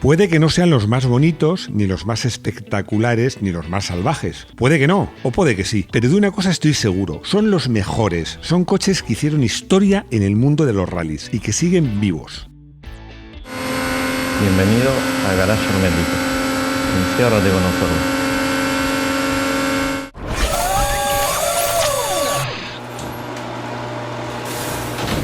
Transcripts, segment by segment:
Puede que no sean los más bonitos, ni los más espectaculares, ni los más salvajes. Puede que no, o puede que sí. Pero de una cosa estoy seguro, son los mejores. Son coches que hicieron historia en el mundo de los rallies y que siguen vivos. Bienvenido a Garage Hermético. Enciérrate con nosotros.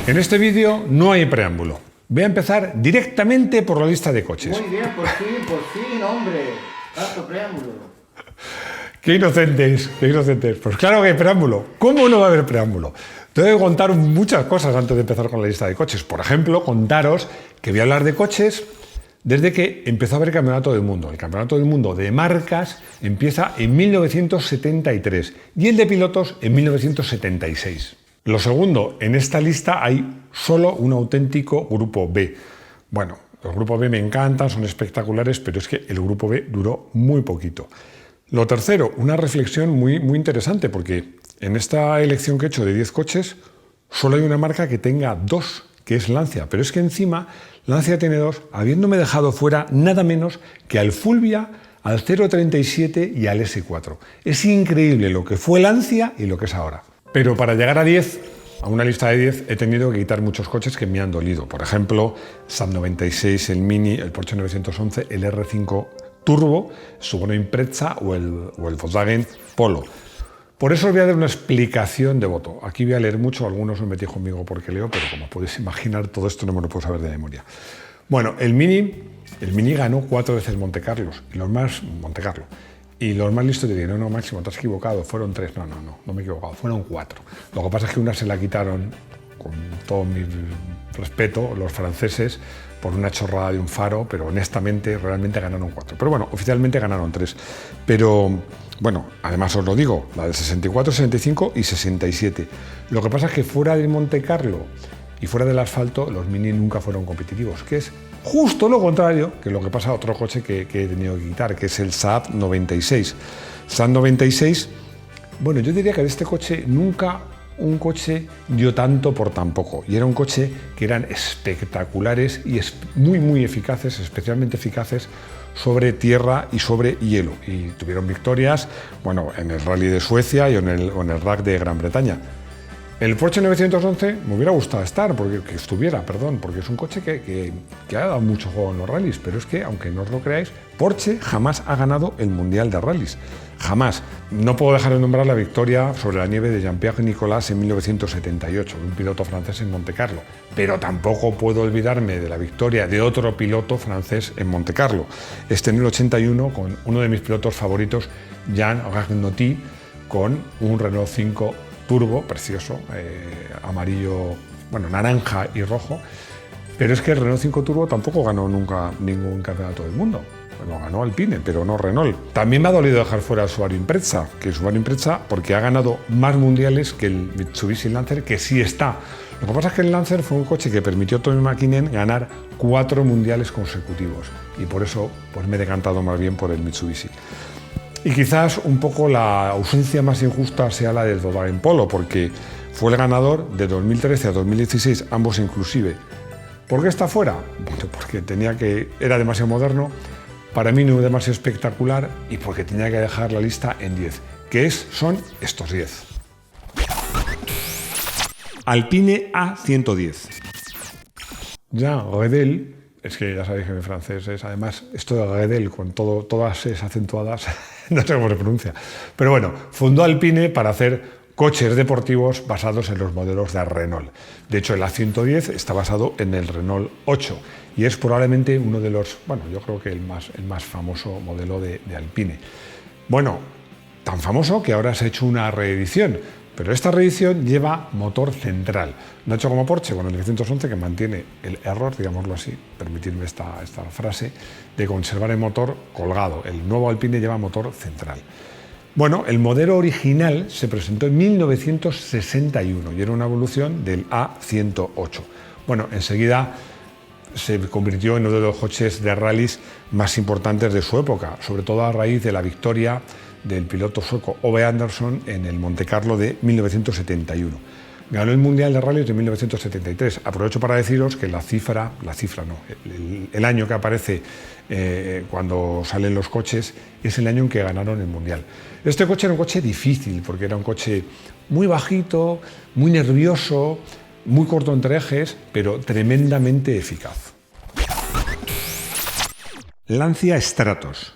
En este vídeo no hay preámbulo. Voy a empezar directamente por la lista de coches. Muy bien, por fin, hombre. Tanto preámbulo. ¡Qué inocentes! ¡Qué inocentes! Pues claro que hay preámbulo. ¿Cómo no va a haber preámbulo? Tengo que contar muchas cosas antes de empezar con la lista de coches. Por ejemplo, contaros que voy a hablar de coches desde que empezó a haber Campeonato del Mundo. El Campeonato del Mundo de marcas empieza en 1973 y el de pilotos en 1976. Lo segundo, en esta lista hay solo un auténtico Grupo B. Bueno, los Grupos B me encantan, son espectaculares, pero es que el Grupo B duró muy poquito. Lo tercero, una reflexión muy interesante, porque en esta elección que he hecho de 10 coches, solo hay una marca que tenga 2, que es Lancia. Pero es que encima Lancia tiene 2, habiéndome dejado fuera nada menos que al Fulvia, al 037 y al S4. Es increíble lo que fue Lancia y lo que es ahora. Pero para llegar a 10, a una lista de 10, he tenido que quitar muchos coches que me han dolido. Por ejemplo, Saab 96, el Mini, el Porsche 911, el R5 Turbo, Subaru Impreza o el Volkswagen Polo. Por eso os voy a dar una explicación de voto. Aquí voy a leer mucho, algunos me metéis conmigo porque leo, pero como podéis imaginar, todo esto no me lo puedo saber de memoria. Bueno, el Mini ganó 4 veces Montecarlo, y los más Montecarlo. Y los más listos te dirían, no, Máximo, te has equivocado, fueron 3. No me he equivocado, fueron 4. Lo que pasa es que una se la quitaron, con todo mi respeto, los franceses, por una chorrada de un faro, pero honestamente, realmente ganaron 4. Pero bueno, oficialmente ganaron 3. Pero, bueno, además os lo digo, la del 64, 65 y 67. Lo que pasa es que fuera del Montecarlo y fuera del asfalto, los Mini nunca fueron competitivos, que es justo lo contrario que lo que pasa a otro coche que he tenido que quitar, que es el Saab 96. Saab 96, bueno, yo diría que de este coche nunca un coche dio tanto por tan poco. Y era un coche que eran espectaculares y muy eficaces, especialmente eficaces sobre tierra y sobre hielo. Y tuvieron victorias, bueno, en el Rally de Suecia y en el RAC de Gran Bretaña. El Porsche 911 me hubiera gustado estar, porque es un coche que ha dado mucho juego en los rallies, pero es que, aunque no os lo creáis, Porsche jamás ha ganado el Mundial de Rallys. Jamás. No puedo dejar de nombrar la victoria sobre la nieve de Jean-Pierre Nicolas en 1978, un piloto francés en Montecarlo. Pero tampoco puedo olvidarme de la victoria de otro piloto francés en Montecarlo. En el 81, con uno de mis pilotos favoritos, Jean Ragnoti, con un Renault 5 Turbo, precioso, amarillo, bueno, naranja y rojo. Pero es que el Renault 5 Turbo tampoco ganó nunca ningún campeonato del mundo. Lo ganó Alpine, pero no Renault. También me ha dolido dejar fuera el Subaru Impreza, porque ha ganado más mundiales que el Mitsubishi Lancer, que sí está. Lo que pasa es que el Lancer fue un coche que permitió a Tommy Mäkinen ganar 4 mundiales consecutivos. Y por eso pues me he decantado más bien por el Mitsubishi. Y quizás un poco la ausencia más injusta sea la del Volkswagen Polo, porque fue el ganador de 2013 a 2016, ambos inclusive. ¿Por qué está fuera? Bueno, porque era demasiado moderno, para mí no demasiado espectacular y porque tenía que dejar la lista en 10, son estos 10. Alpine A110. Jean Redel, es que ya sabéis que mi francés es, además, esto de Redel con todas esas acentuadas, no sé cómo se pronuncia. Pero bueno, fundó Alpine para hacer coches deportivos basados en los modelos de Renault. De hecho, el A110 está basado en el Renault 8 y es probablemente uno de los, bueno, yo creo que el más famoso modelo de Alpine. Bueno, tan famoso que ahora se ha hecho una reedición, pero esta reedición lleva motor central. No ha hecho como Porsche con el 911, que mantiene el error, digámoslo así, permitidme esta frase, de conservar el motor colgado. El nuevo Alpine lleva motor central. Bueno, el modelo original se presentó en 1961 y era una evolución del A108. Bueno, enseguida se convirtió en uno de los coches de rallies más importantes de su época, sobre todo a raíz de la victoria del piloto sueco Ove Andersson en el Montecarlo de 1971. ganó el Mundial de Rallys de 1973. Aprovecho para deciros que el año que aparece cuando salen los coches es el año en que ganaron el Mundial. Este coche era un coche difícil porque era un coche muy bajito, muy nervioso, muy corto entre ejes, pero tremendamente eficaz. Lancia Stratos.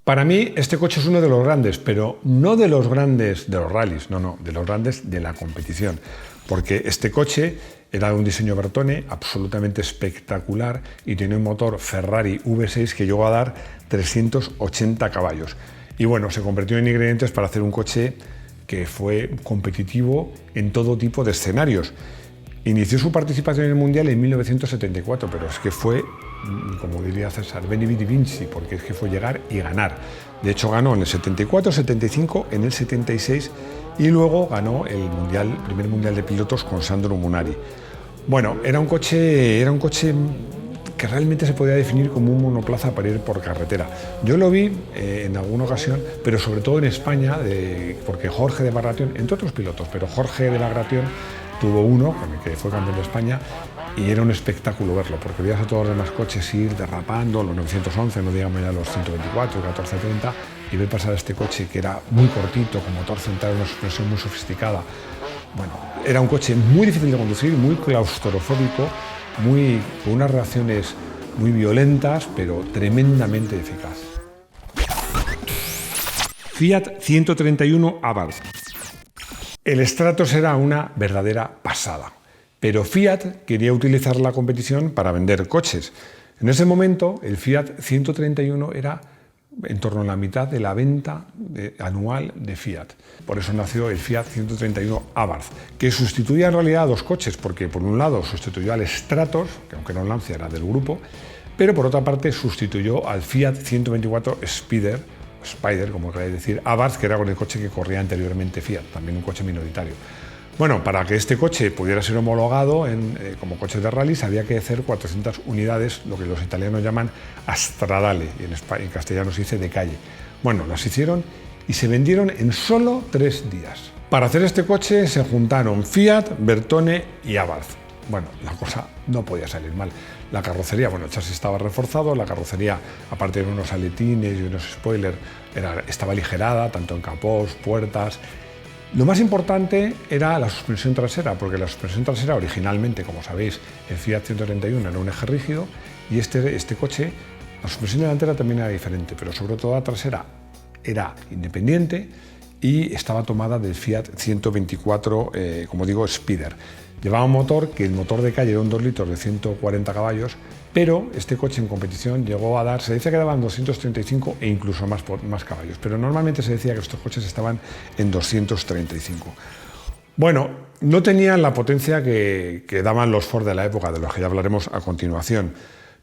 Para mí este coche es uno de los grandes, pero no de los grandes de los rallies, no, de los grandes de la competición, porque este coche era de un diseño Bertone absolutamente espectacular y tenía un motor Ferrari V6 que llegó a dar 380 caballos. Y bueno, se convirtió en ingredientes para hacer un coche que fue competitivo en todo tipo de escenarios. Inició su participación en el Mundial en 1974, pero es que fue, como diría César, Veni Vidi Vinci, porque es que fue llegar y ganar. De hecho, ganó en el 74, 75, en el 76 y luego ganó el primer Mundial de Pilotos con Sandro Munari. Bueno, era un coche que realmente se podía definir como un monoplaza para ir por carretera. Yo lo vi en alguna ocasión, pero sobre todo en España, porque Jorge de Bagration, entre otros pilotos, pero Jorge de Bagration tuvo uno, con el que fue campeón de España, y era un espectáculo verlo, porque veías a todos los demás coches ir derrapando, los 911, no digamos ya los 124, 1430, y ver pasar este coche que era muy cortito, con motor central, una suspensión muy sofisticada. Bueno, era un coche muy difícil de conducir, muy claustrofóbico, con unas reacciones muy violentas, pero tremendamente eficaz. Fiat 131 Abarth. El Stratos era una verdadera pasada, pero Fiat quería utilizar la competición para vender coches. En ese momento, el Fiat 131 era en torno a la mitad de la venta anual de Fiat. Por eso nació el Fiat 131 Abarth, que sustituía en realidad a dos coches, porque por un lado sustituyó al Stratos, que aunque no Lancia era del grupo, pero por otra parte sustituyó al Fiat 124 Spider, como queráis decir, Abarth, que era con el coche que corría anteriormente Fiat, también un coche minoritario. Bueno, para que este coche pudiera ser homologado como coche de rallies había que hacer 400 unidades, lo que los italianos llaman a stradale, y en castellano se dice de calle. Bueno, las hicieron y se vendieron en solo 3 días. Para hacer este coche se juntaron Fiat, Bertone y Abarth. Bueno, la cosa no podía salir mal. La carrocería, bueno, el chasis estaba reforzado, la carrocería, aparte de unos aletines y unos spoilers, estaba aligerada, tanto en capós, puertas. Lo más importante era la suspensión trasera, porque la suspensión trasera originalmente, como sabéis, el Fiat 131 era un eje rígido y este coche, la suspensión delantera también era diferente, pero sobre todo la trasera era independiente y estaba tomada del Fiat 124, como digo, Spider. Llevaba un motor que el motor de calle era un 2 litros de 140 caballos, pero este coche en competición llegó a dar, se decía que daban 235 e incluso más caballos, pero normalmente se decía que estos coches estaban en 235. Bueno, no tenían la potencia que daban los Ford de la época, de los que ya hablaremos a continuación,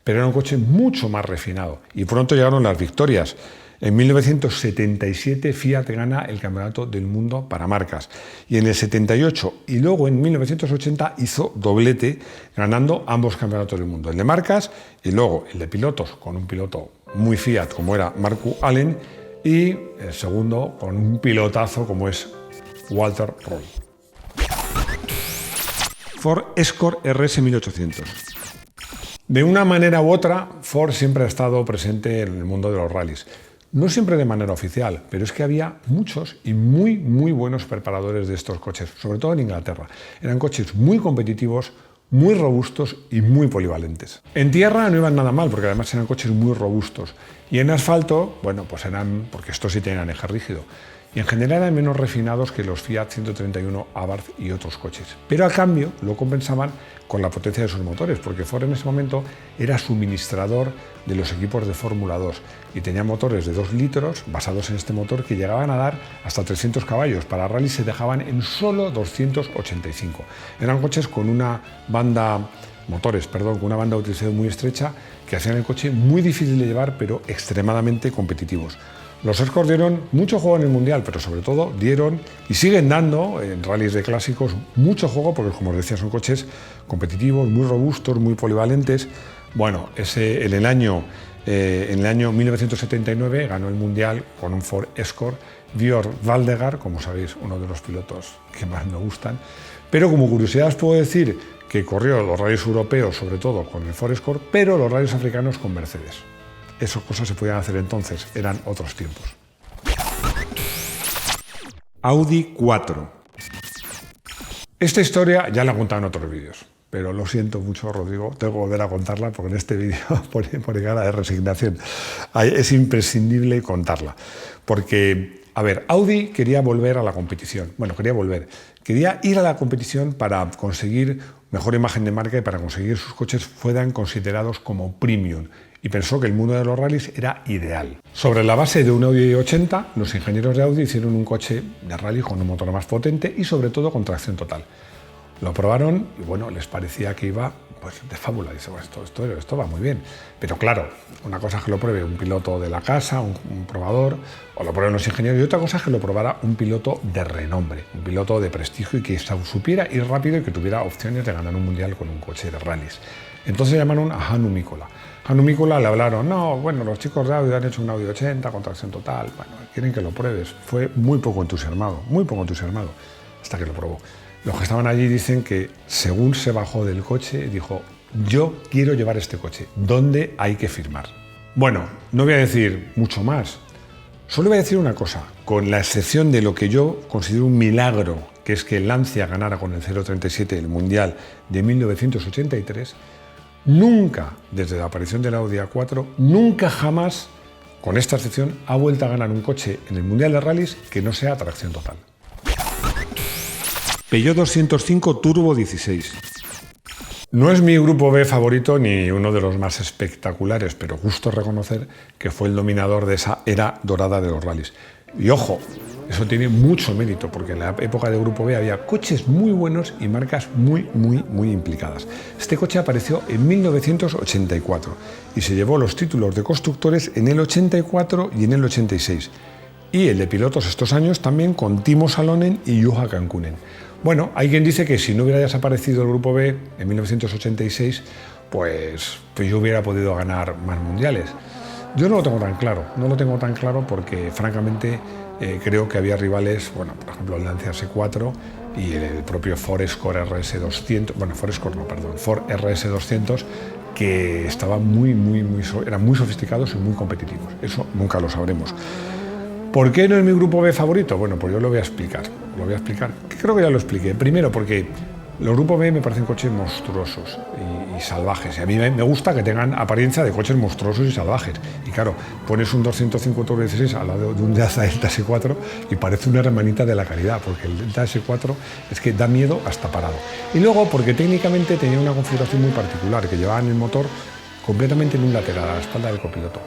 pero era un coche mucho más refinado y pronto llegaron las victorias. En 1977 Fiat gana el Campeonato del Mundo para marcas y en el 78 y luego en 1980 hizo doblete ganando ambos Campeonatos del Mundo, el de marcas y luego el de pilotos con un piloto muy Fiat como era Marco Allen y el segundo con un pilotazo como es Walter Röhrl. Ford Escort RS 1800. De una manera u otra, Ford siempre ha estado presente en el mundo de los rallies. No siempre de manera oficial, pero es que había muchos y muy buenos preparadores de estos coches, sobre todo en Inglaterra. Eran coches muy competitivos, muy robustos y muy polivalentes. En tierra no iban nada mal, porque además eran coches muy robustos. Y en asfalto, bueno, pues porque estos sí tenían eje rígido. Y en general eran menos refinados que los Fiat 131 Abarth y otros coches. Pero a cambio lo compensaban con la potencia de sus motores, porque Ford en ese momento era suministrador de los equipos de Fórmula 2 y tenía motores de 2 litros basados en este motor que llegaban a dar hasta 300 caballos. Para rally se dejaban en solo 285. Eran coches con una banda con una banda de utilización muy estrecha que hacían el coche muy difícil de llevar, pero extremadamente competitivos. Los Escort dieron mucho juego en el Mundial, pero sobre todo dieron y siguen dando en rallies de clásicos mucho juego porque, como os decía, son coches competitivos, muy robustos, muy polivalentes. Bueno, en el año en el año 1979 ganó el Mundial con un Ford Escort. Björn Valdegar, como sabéis, uno de los pilotos que más me gustan. Pero como curiosidad os puedo decir que corrió los rallies europeos, sobre todo con el Ford Escort, pero los rallies africanos con Mercedes. Esas cosas se podían hacer entonces, eran otros tiempos. Audi 4. Esta historia ya la he contado en otros vídeos, pero lo siento mucho, Rodrigo, tengo que volver a contarla porque en este vídeo pone cara de resignación. Es imprescindible contarla, porque, a ver, Audi quería volver a la competición. Bueno, quería ir a la competición para conseguir mejor imagen de marca y para conseguir sus coches fueran considerados como premium. Y pensó que el mundo de los rallies era ideal. Sobre la base de un Audi 80, los ingenieros de Audi hicieron un coche de rally con un motor más potente y sobre todo con tracción total. Lo probaron y bueno, les parecía que iba pues, de fábula. Dice, bueno, esto va muy bien. Pero claro, una cosa es que lo pruebe un piloto de la casa, un probador, o lo prueben los ingenieros, y otra cosa es que lo probara un piloto de renombre, un piloto de prestigio y que supiera ir rápido y que tuviera opciones de ganar un mundial con un coche de rallies. Entonces llamaron a Hannu Mikkola. Hannu Mikkola le hablaron, no, bueno, los chicos de Audi han hecho un Audi 80 con tracción total, bueno, quieren que lo pruebes. Fue muy poco entusiasmado, hasta que lo probó. Los que estaban allí dicen que según se bajó del coche, dijo, yo quiero llevar este coche, ¿dónde hay que firmar? Bueno, no voy a decir mucho más, solo voy a decir una cosa, con la excepción de lo que yo considero un milagro, que es que Lancia ganara con el 037 el Mundial de 1983, nunca, desde la aparición de la Audi A4, nunca jamás, con esta excepción, ha vuelto a ganar un coche en el Mundial de Rallys que no sea tracción total. Peugeot 205 Turbo 16. No es mi grupo B favorito ni uno de los más espectaculares, pero justo reconocer que fue el dominador de esa era dorada de los rallies. Y ojo, eso tiene mucho mérito, porque en la época de grupo B había coches muy buenos y marcas muy implicadas. Este coche apareció en 1984 y se llevó los títulos de constructores en el 84 y en el 86. Y el de pilotos estos años también con Timo Salonen y Juha Kankkunen. Bueno, hay quien dice que si no hubiera desaparecido el grupo B en 1986, pues yo hubiera podido ganar más mundiales. Yo no lo tengo tan claro, porque francamente creo que había rivales, bueno, por ejemplo el Lancia S4 y el propio Ford Escort RS200, bueno, Ford RS200, que estaban eran muy sofisticados y muy competitivos. Eso nunca lo sabremos. ¿Por qué no es mi grupo B favorito? Bueno, pues yo lo voy a explicar, que creo que ya lo expliqué. Primero, porque los grupos B me parecen coches monstruosos y salvajes, y a mí me gusta que tengan apariencia de coches monstruosos y salvajes. Y claro, pones un 205 Turbo 16 al lado de un Delta S4 y parece una hermanita de la caridad, porque el Delta S4 es que da miedo hasta parado. Y luego, porque técnicamente tenía una configuración muy particular, que llevaban el motor completamente en un lateral, a la espalda del copiloto.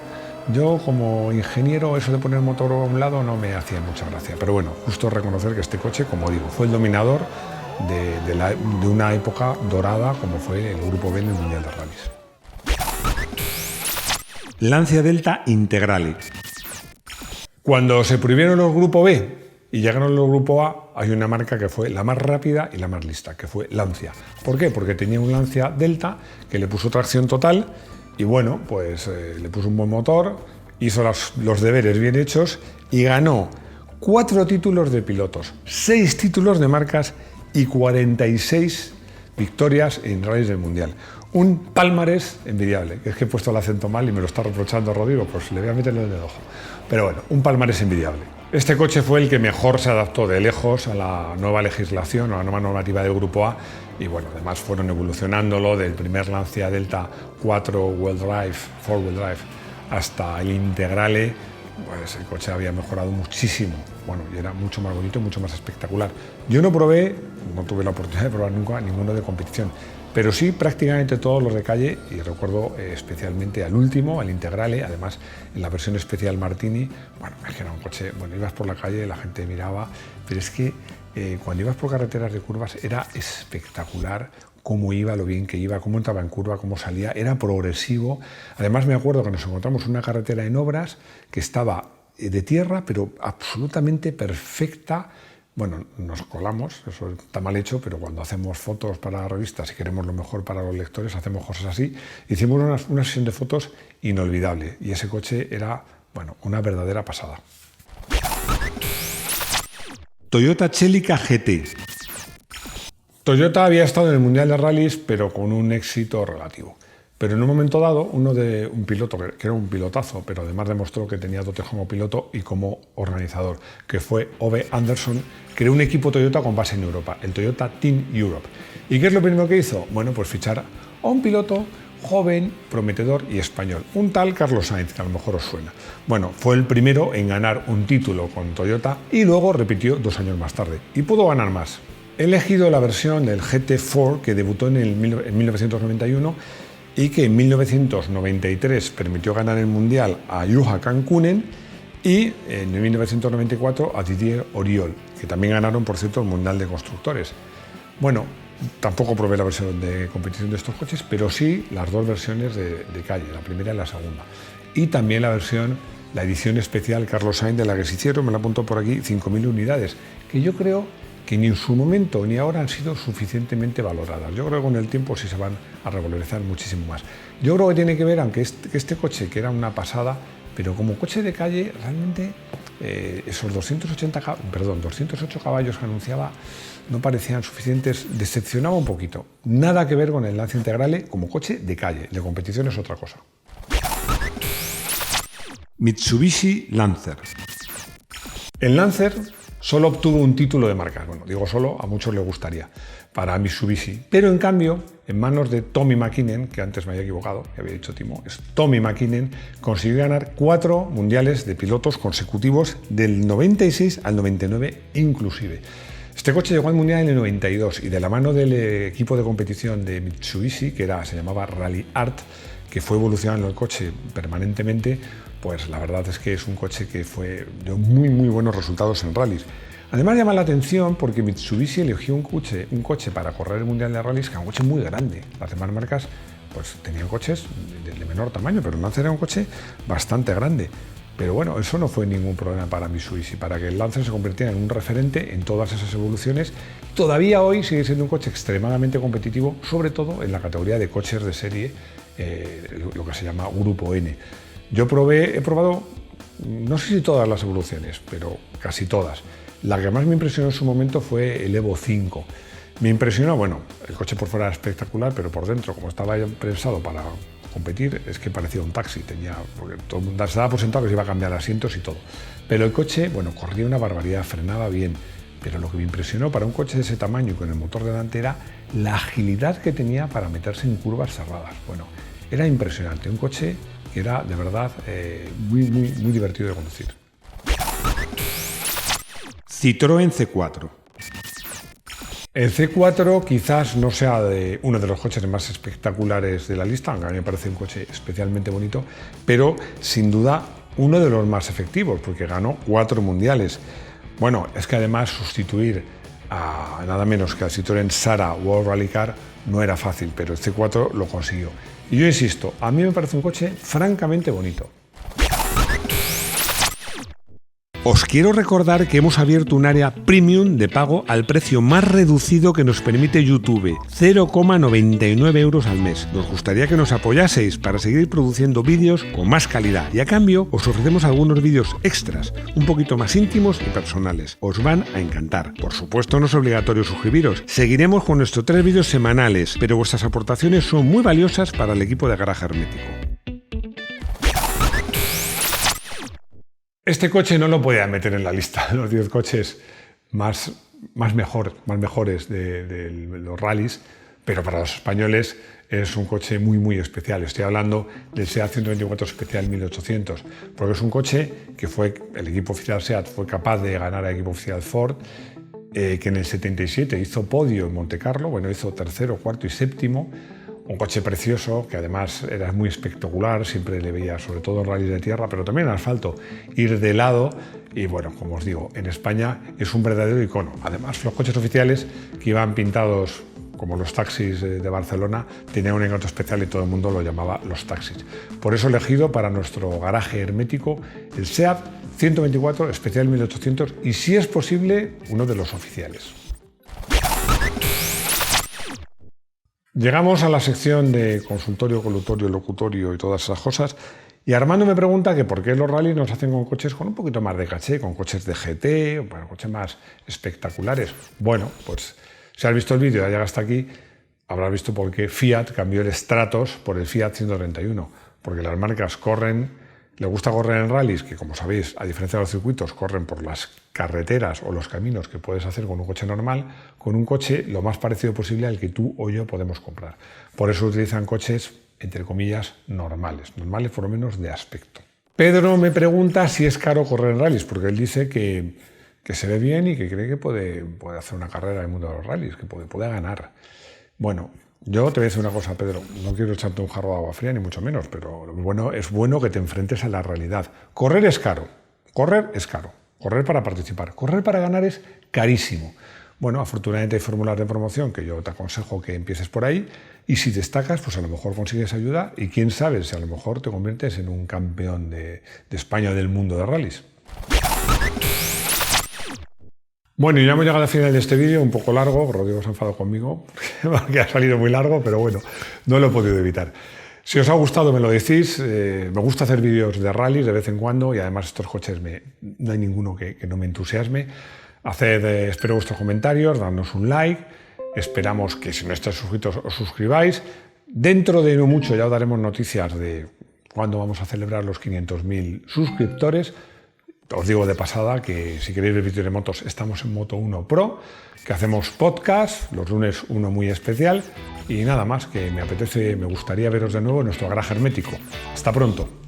Yo, como ingeniero, eso de poner el motor a un lado no me hacía mucha gracia. Pero bueno, justo reconocer que este coche, como digo, fue el dominador de una época dorada como fue el Grupo B en el Mundial de Rallys. Lancia Delta Integrale. Cuando se prohibieron los Grupo B y llegaron los Grupo A, hay una marca que fue la más rápida y la más lista, que fue Lancia. ¿Por qué? Porque tenía un Lancia Delta que le puso tracción total. Y bueno, pues le puso un buen motor, hizo los deberes bien hechos y ganó 4 títulos de pilotos, 6 títulos de marcas y 46 victorias en rallies del Mundial. Un palmarés envidiable, que es que he puesto el acento mal y me lo está reprochando Rodrigo, pues le voy a meterle en el ojo. Pero bueno, un palmarés envidiable. Este coche fue el que mejor se adaptó de lejos a la nueva legislación, a la nueva normativa del Grupo A, y bueno, además fueron evolucionándolo del primer Lancia Delta 4 4-wheel drive, hasta el Integrale. Pues el coche había mejorado muchísimo, bueno, y era mucho más bonito y mucho más espectacular. Yo no tuve la oportunidad de probar nunca ninguno de competición, pero sí prácticamente todos los de calle, y recuerdo especialmente al último, al Integrale, además en la versión especial Martini. Bueno, es que era un coche, bueno, ibas por la calle, la gente miraba, pero es que cuando ibas por carreteras de curvas era espectacular cómo iba, lo bien que iba, cómo entraba en curva, cómo salía, era progresivo. Además me acuerdo que nos encontramos una carretera en obras que estaba de tierra, pero absolutamente perfecta, Bueno, nos colamos, eso está mal hecho, pero cuando hacemos fotos para revistas y queremos lo mejor para los lectores, hacemos cosas así. Hicimos una sesión de fotos inolvidable y ese coche era, bueno, una verdadera pasada. Toyota Celica GT. Toyota había estado en el Mundial de Rallys, pero con un éxito relativo. Pero en un momento dado, un piloto, que era un pilotazo, pero además demostró que tenía dotes como piloto y como organizador, que fue Ove Anderson, creó un equipo Toyota con base en Europa, el Toyota Team Europe. ¿Y qué es lo primero que hizo? Bueno, pues fichar a un piloto joven, prometedor y español, un tal Carlos Sainz, que a lo mejor os suena. Bueno, fue el primero en ganar un título con Toyota y luego repitió 2 años más tarde, y pudo ganar más. He elegido la versión del GT4 que debutó en 1991 y que en 1993 permitió ganar el Mundial a Juha Kankkunen y en 1994 a Didier Auriol, que también ganaron, por cierto, el Mundial de Constructores. Bueno, tampoco probé la versión de competición de estos coches, pero sí las 2 versiones de calle, la primera y la segunda. Y también la edición especial Carlos Sainz de la que se hicieron, me la apunto por aquí, 5.000 unidades, que yo creo que ni en su momento ni ahora han sido suficientemente valoradas. Yo creo que con el tiempo sí se van a revalorizar muchísimo más. Yo creo que tiene que ver, aunque este coche, que era una pasada, pero como coche de calle, realmente esos 208 caballos que anunciaba no parecían suficientes, decepcionaba un poquito. Nada que ver con el Lancia Integrale como coche de calle, de competición es otra cosa. Mitsubishi Lancer. El Lancer solo obtuvo un título de marca. Bueno, digo solo, a muchos les gustaría, para Mitsubishi. Pero en cambio, en manos de Tommi Mäkinen, que antes me había equivocado, que había dicho Timo, es Tommi Mäkinen, consiguió ganar 4 mundiales de pilotos consecutivos del 96 al 99 inclusive. Este coche llegó al Mundial en el 92 y de la mano del equipo de competición de Mitsubishi, que se llamaba Rally Art, que fue evolucionando el coche permanentemente, pues la verdad es que es un coche que dio muy buenos resultados en rallies. Además llama la atención porque Mitsubishi eligió un coche para correr el Mundial de Rallys, que era un coche muy grande. Las demás marcas pues tenían coches de menor tamaño, pero el Lancer era un coche bastante grande. Pero bueno, eso no fue ningún problema para Mitsubishi, para que el Lancer se convirtiera en un referente en todas esas evoluciones. Todavía hoy sigue siendo un coche extremadamente competitivo, sobre todo en la categoría de coches de serie, lo que se llama Grupo N. Yo he probado, no sé si todas las evoluciones, pero casi todas. La que más me impresionó en su momento fue el Evo 5. Me impresionó, bueno, el coche por fuera era espectacular, pero por dentro, como estaba pensado para competir, es que parecía un taxi, porque todo el mundo se daba por sentado que se iba a cambiar asientos y todo. Pero el coche, bueno, corría una barbaridad, frenaba bien, pero lo que me impresionó para un coche de ese tamaño y con el motor delante era la agilidad que tenía para meterse en curvas cerradas. Bueno, era impresionante, un coche que era de verdad muy divertido de conducir. Citroën C4. El C4 quizás no sea uno de los coches más espectaculares de la lista, aunque a mí me parece un coche especialmente bonito, pero sin duda uno de los más efectivos, porque ganó 4 mundiales. Bueno, es que además sustituir a nada menos que al Citroën Sara World Rally Car no era fácil, pero el C4 lo consiguió. Y yo insisto, a mí me parece un coche francamente bonito. Os quiero recordar que hemos abierto un área premium de pago al precio más reducido que nos permite YouTube, 0,99 € al mes. Nos gustaría que nos apoyaseis para seguir produciendo vídeos con más calidad y a cambio os ofrecemos algunos vídeos extras, un poquito más íntimos y personales. Os van a encantar. Por supuesto no es obligatorio suscribiros. Seguiremos con nuestros 3 vídeos semanales, pero vuestras aportaciones son muy valiosas para el equipo de Garaje Hermético. Este coche no lo podía meter en la lista de los 10 coches más mejores de los rallies, pero para los españoles es un coche muy especial. Estoy hablando del SEAT 124 Especial 1800, porque es un coche que el equipo oficial SEAT fue capaz de ganar al equipo oficial Ford, que en el 77 hizo podio en Montecarlo, bueno, hizo tercero, cuarto y séptimo. Un coche precioso, que además era muy espectacular, siempre le veía, sobre todo en rallies de tierra, pero también en asfalto, ir de lado. Y bueno, como os digo, en España es un verdadero icono. Además, los coches oficiales que iban pintados como los taxis de Barcelona tenían un encanto especial y todo el mundo lo llamaba los taxis. Por eso he elegido para nuestro garaje hermético el SEAT 124, especial 1800 y, si es posible, uno de los oficiales. Llegamos a la sección de consultorio, colutorio, locutorio y todas esas cosas. Y Armando me pregunta que por qué los rallies no se hacen con coches con un poquito más de caché, con coches de GT, o bueno, coches más espectaculares. Bueno, pues si has visto el vídeo y ya hasta aquí, habrás visto por qué Fiat cambió el Stratos por el Fiat 131. Porque las marcas les gusta correr en rallies, que como sabéis, a diferencia de los circuitos, corren por las carreteras o los caminos que puedes hacer con un coche normal, con un coche lo más parecido posible al que tú o yo podemos comprar. Por eso utilizan coches, entre comillas, normales por lo menos de aspecto. Pedro me pregunta si es caro correr en rallies, porque él dice que se ve bien y que cree que puede hacer una carrera en el mundo de los rallies, que puede ganar. Bueno, yo te voy a decir una cosa, Pedro, no quiero echarte un jarro de agua fría, ni mucho menos, pero es bueno que te enfrentes a la realidad. Correr es caro, correr para participar, correr para ganar es carísimo. Bueno, afortunadamente hay fórmulas de promoción que yo te aconsejo que empieces por ahí, y si destacas, pues a lo mejor consigues ayuda y quién sabe si a lo mejor te conviertes en un campeón de España o del mundo de rallies. Bueno, y ya hemos llegado al final de este vídeo, un poco largo. Rodrigo se ha enfadado conmigo porque ha salido muy largo, pero bueno, no lo he podido evitar. Si os ha gustado me lo decís. Me gusta hacer vídeos de rallies de vez en cuando, y además estos coches no hay ninguno que no me entusiasme. Espero vuestros comentarios, dadnos un like. Esperamos que si no estáis suscritos os suscribáis. Dentro de no mucho ya os daremos noticias de cuándo vamos a celebrar los 500.000 suscriptores. Os digo de pasada que si queréis ver vídeos de motos, estamos en Moto 1 Pro, que hacemos podcast, los lunes uno muy especial, y nada más, que me gustaría veros de nuevo en nuestro garaje hermético. Hasta pronto.